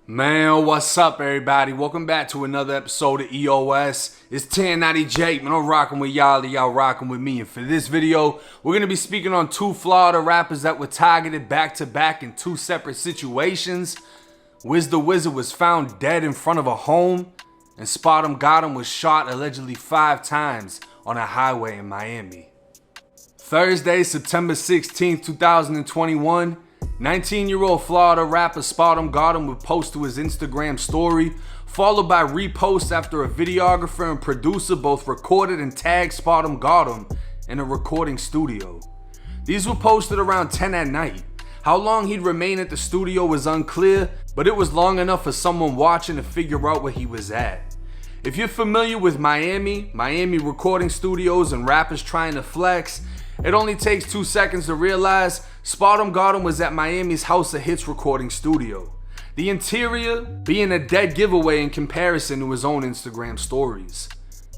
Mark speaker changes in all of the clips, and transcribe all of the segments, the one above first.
Speaker 1: Man, what's up, everybody? Welcome back to another episode of EOS. It's 1090 Jake, man. I'm rocking with y'all rocking with me. And for this video, we're going to be speaking on two Florida rappers that were targeted back-to-back in two separate situations. Wiz the Wizard was found dead in front of a home, and Spotemgottem was shot allegedly 5 times on a highway in Miami. Thursday, September 16th, 2021, 19-year-old Florida rapper Spotemgottem would post to his Instagram story, followed by reposts after a videographer and producer both recorded and tagged Spotemgottem in a recording studio. These were posted around 10 at night. How long he'd remain at the studio was unclear, but it was long enough for someone watching to figure out where he was at. If you're familiar with Miami recording studios and rappers trying to flex, it only takes 2 seconds to realize Spotemgottem was at Miami's House of Hits recording studio. The interior being a dead giveaway in comparison to his own Instagram stories.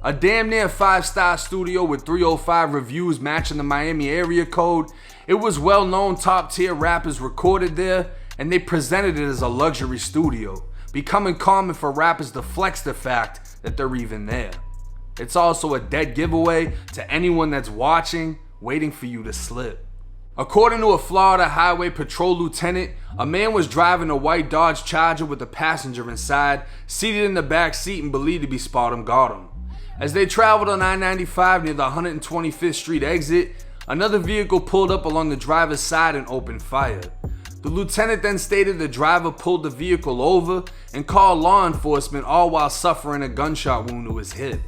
Speaker 1: A damn near 5-star studio with 305 reviews matching the Miami area code. It was well-known top tier rappers recorded there, and they presented it as a luxury studio, becoming common for rappers to flex the fact that they're even there. It's also a dead giveaway to anyone that's watching, waiting for you to slip. According to a Florida Highway Patrol lieutenant, a man was driving a white Dodge Charger with a passenger inside, seated in the back seat and believed to be Spotemgottem. As they traveled on I-95 near the 125th Street exit, another vehicle pulled up along the driver's side and opened fire. The lieutenant then stated the driver pulled the vehicle over and called law enforcement, all while suffering a gunshot wound to his hip.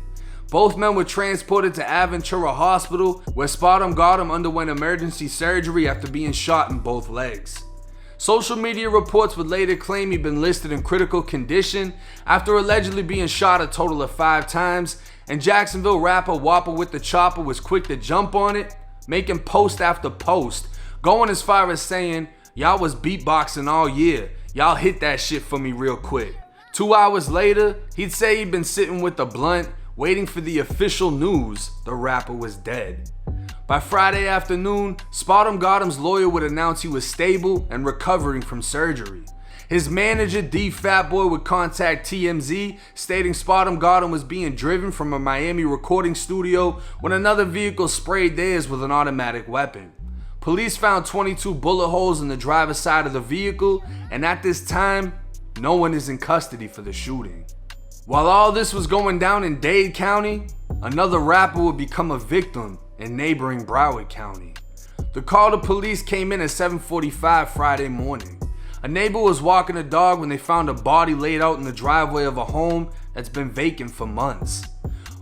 Speaker 1: Both men were transported to Aventura Hospital, where Spotemgottem underwent emergency surgery after being shot in both legs. Social media reports would later claim he'd been listed in critical condition after allegedly being shot a total of 5 times, and Jacksonville rapper Whopper with the Chopper was quick to jump on it, making post after post, going as far as saying, "Y'all was beatboxing all year, y'all hit that shit for me real quick." 2 hours later, he'd say he'd been sitting with a blunt, waiting for the official news the rapper was dead. By Friday afternoon, Spotemgottem's lawyer would announce he was stable and recovering from surgery. His manager, D Fatboy, would contact TMZ, stating Spotemgottem was being driven from a Miami recording studio when another vehicle sprayed theirs with an automatic weapon. Police found 22 bullet holes in the driver's side of the vehicle, and at this time, no one is in custody for the shooting. While all this was going down in Dade County, another rapper would become a victim in neighboring Broward County. The call to police came in at 7:45 Friday morning. A neighbor was walking a dog when they found a body laid out in the driveway of a home that's been vacant for months.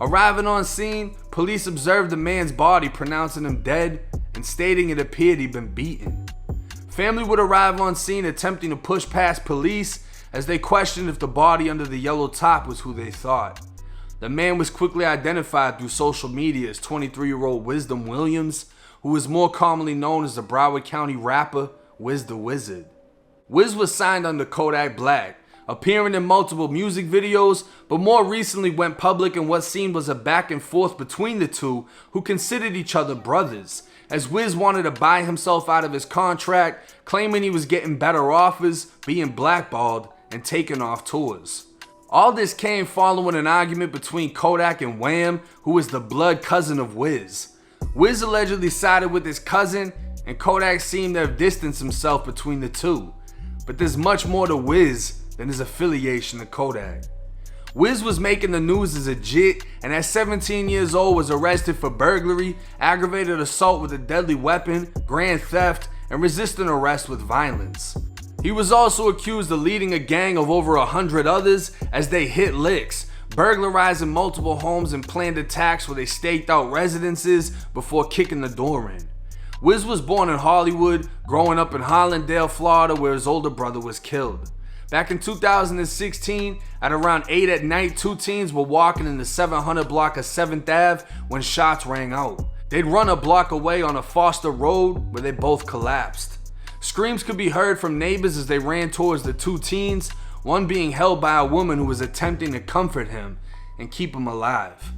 Speaker 1: Arriving on scene, police observed the man's body, pronouncing him dead and stating it appeared he'd been beaten. Family would arrive on scene attempting to push past police as they questioned if the body under the yellow top was who they thought. The man was quickly identified through social media as 23-year-old Wisdom Williams, who is more commonly known as the Broward County rapper Wiz the Wizard. Wiz was signed under Kodak Black, appearing in multiple music videos, but more recently went public in what seemed was a back and forth between the two, who considered each other brothers, as Wiz wanted to buy himself out of his contract, claiming he was getting better offers, being blackballed, and taken off tours. All this came following an argument between Kodak and Wham, who was the blood cousin of Wiz. Wiz allegedly sided with his cousin, and Kodak seemed to have distanced himself between the two. But there's much more to Wiz than his affiliation to Kodak. Wiz was making the news as a jit, and at 17 years old was arrested for burglary, aggravated assault with a deadly weapon, grand theft, and resisting arrest with violence. He was also accused of leading a gang of over 100 others as they hit licks, burglarizing multiple homes and planned attacks where they staked out residences before kicking the door in. Wiz was born in Hollywood, growing up in Hollandale, Florida, where his older brother was killed. Back in 2016, at around 8 at night, 2 teens were walking in the 700 block of 7th Ave when shots rang out. They'd run a block away on a Foster Road where they both collapsed. Screams could be heard from neighbors as they ran towards the 2 teens, one being held by a woman who was attempting to comfort him and keep him alive.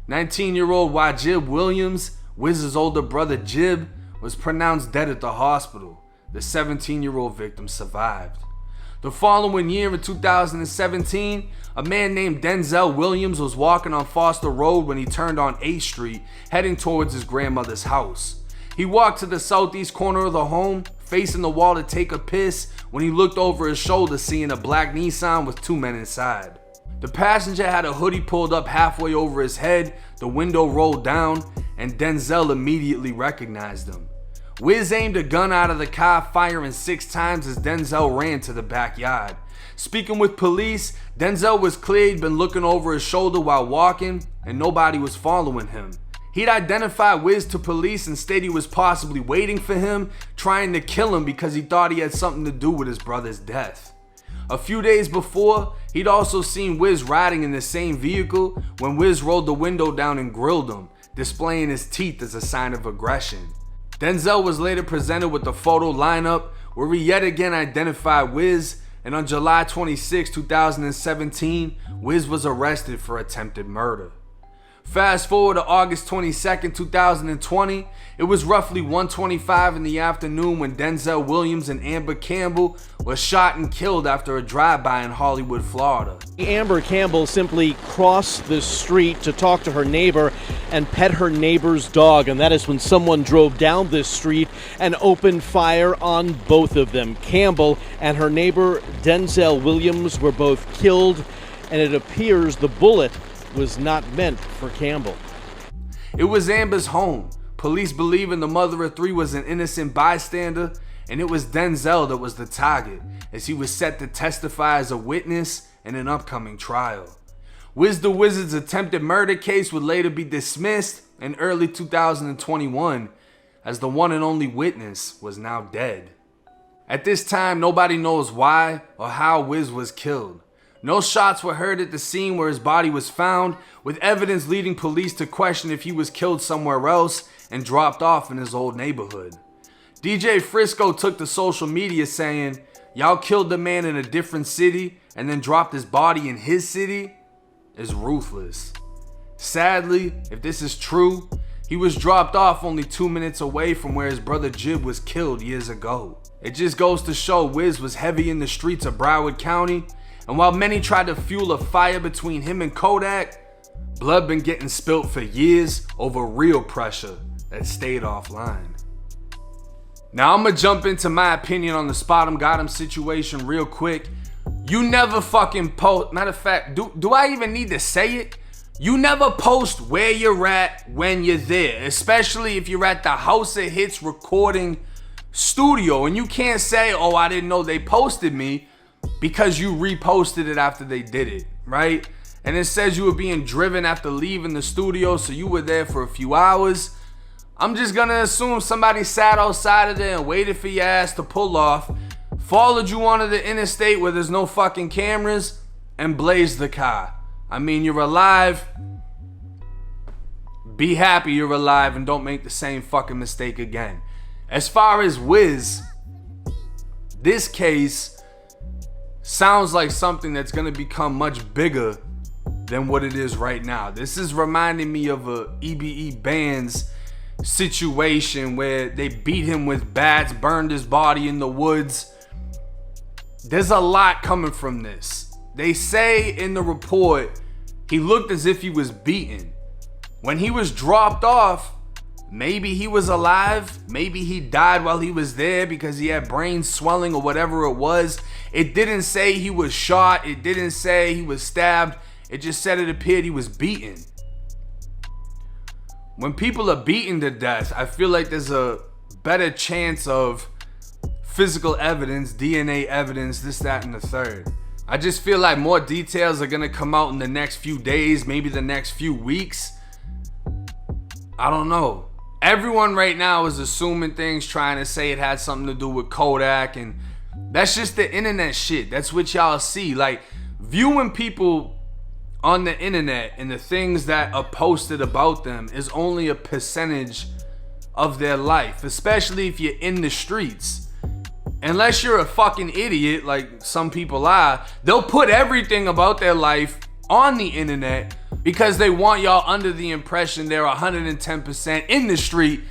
Speaker 1: 19-year-old Wajib Williams, Wiz's older brother Jib, was pronounced dead at the hospital. The 17-year-old victim survived. The following year in 2017, a man named Denzel Williams was walking on Foster Road when he turned on 8th Street, heading towards his grandmother's house. He walked to the southeast corner of the home, facing the wall to take a piss, when he looked over his shoulder, seeing a black Nissan with 2 men inside. The passenger had a hoodie pulled up halfway over his head, the window rolled down, and Denzel immediately recognized him. Wiz aimed a gun out of the car, firing 6 times as Denzel ran to the backyard. Speaking with police, Denzel was clear he'd been looking over his shoulder while walking, and nobody was following him. He'd identified Wiz to police and stated he was possibly waiting for him, trying to kill him because he thought he had something to do with his brother's death. A few days before, he'd also seen Wiz riding in the same vehicle when Wiz rolled the window down and grilled him, displaying his teeth as a sign of aggression. Denzel was later presented with the photo lineup where he yet again identified Wiz, and on July 26, 2017, Wiz was arrested for attempted murder. Fast forward to August 22nd, 2020, it was roughly 1:25 in the afternoon when Denzel Williams and Amber Campbell were shot and killed after a drive-by in Hollywood, Florida.
Speaker 2: Amber Campbell simply crossed the street to talk to her neighbor and pet her neighbor's dog, and that is when someone drove down this street and opened fire on both of them. Campbell and her neighbor Denzel Williams were both killed, and it appears the bullet was not meant for Campbell.
Speaker 1: It was Amber's home. Police believing the mother of 3 was an innocent bystander, and it was Denzel that was the target, as he was set to testify as a witness in an upcoming trial. Wiz the Wizard's attempted murder case would later be dismissed in early 2021, as the one and only witness was now dead. At this time, nobody knows why or how Wiz was killed. No shots were heard at the scene where his body was found, with evidence leading police to question if he was killed somewhere else and dropped off in his old neighborhood. DJ Frisco took to social media saying, "Y'all killed the man in a different city and then dropped his body in his city?" Is ruthless. Sadly, if this is true, he was dropped off only 2 minutes away from where his brother Jib was killed years ago. It just goes to show Wiz was heavy in the streets of Broward County, and while many tried to fuel a fire between him and Kodak, blood been getting spilt for years over real pressure that stayed offline. Now I'm gonna jump into my opinion on the Spotemgottem situation real quick. You never fucking post, matter of fact, do I even need to say it? You never post where you're at when you're there, especially if you're at the House of Hits recording studio, and you can't say, "Oh, I didn't know they posted me," because you reposted it after they did it, right? And it says you were being driven after leaving the studio, so you were there for a few hours. I'm just gonna assume somebody sat outside of there and waited for your ass to pull off, followed you onto the interstate where there's no fucking cameras, and blazed the car. I mean, you're alive. Be happy you're alive and don't make the same fucking mistake again. As far as Wiz, this case sounds like something that's gonna become much bigger than what it is right now. This is reminding me of a EBE Band's situation where they beat him with bats, burned his body in the woods. There's a lot coming from this. They say in the report he looked as if he was beaten. When he was dropped off, maybe he was alive, maybe he died while he was there because he had brain swelling or whatever it was. It didn't say he was shot, it didn't say he was stabbed, it just said it appeared he was beaten. When people are beaten to death, I feel like there's a better chance of physical evidence, DNA evidence, this, that, and the third. I just feel like more details are gonna come out in the next few days, maybe the next few weeks. I don't know. Everyone right now is assuming things, trying to say it had something to do with Kodak, and that's just the internet shit. That's what y'all see. Like, viewing people on the internet and the things that are posted about them is only a percentage of their life, especially if you're in the streets. Unless you're a fucking idiot like some people are, they'll put everything about their life on the internet because they want y'all under the impression they're 110% in the street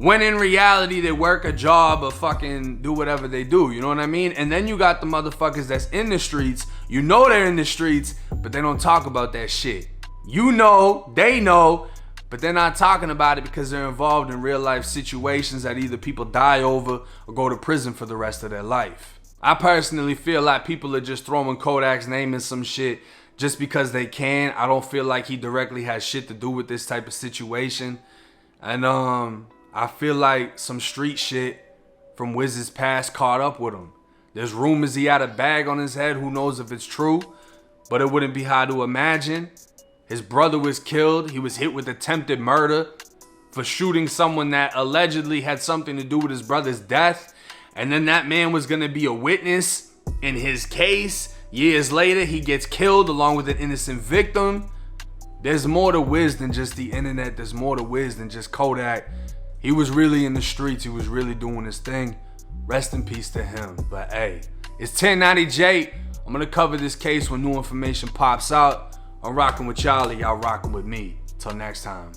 Speaker 1: when in reality they work a job or fucking do whatever they do, you know what I mean? And then you got the motherfuckers that's in the streets, you know they're in the streets, but they don't talk about that shit. You know, they know, but they're not talking about it because they're involved in real life situations that either people die over or go to prison for the rest of their life. I personally feel like people are just throwing Kodak's name in some shit just because they can. I don't feel like he directly has shit to do with this type of situation. And I feel like some street shit from Wiz's past caught up with him. There's rumors he had a bag on his head. Who knows if it's true? But it wouldn't be hard to imagine. His brother was killed. He was hit with attempted murder for shooting someone that allegedly had something to do with his brother's death. And then that man was going to be a witness in his case. Years later, he gets killed along with an innocent victim. There's more to Wiz than just the internet. There's more to Wiz than just Kodak. He was really in the streets. He was really doing his thing. Rest in peace to him. But hey, it's 1090J. I'm going to cover this case when new information pops out. I'm rocking with y'all. Y'all rocking with me. Till next time.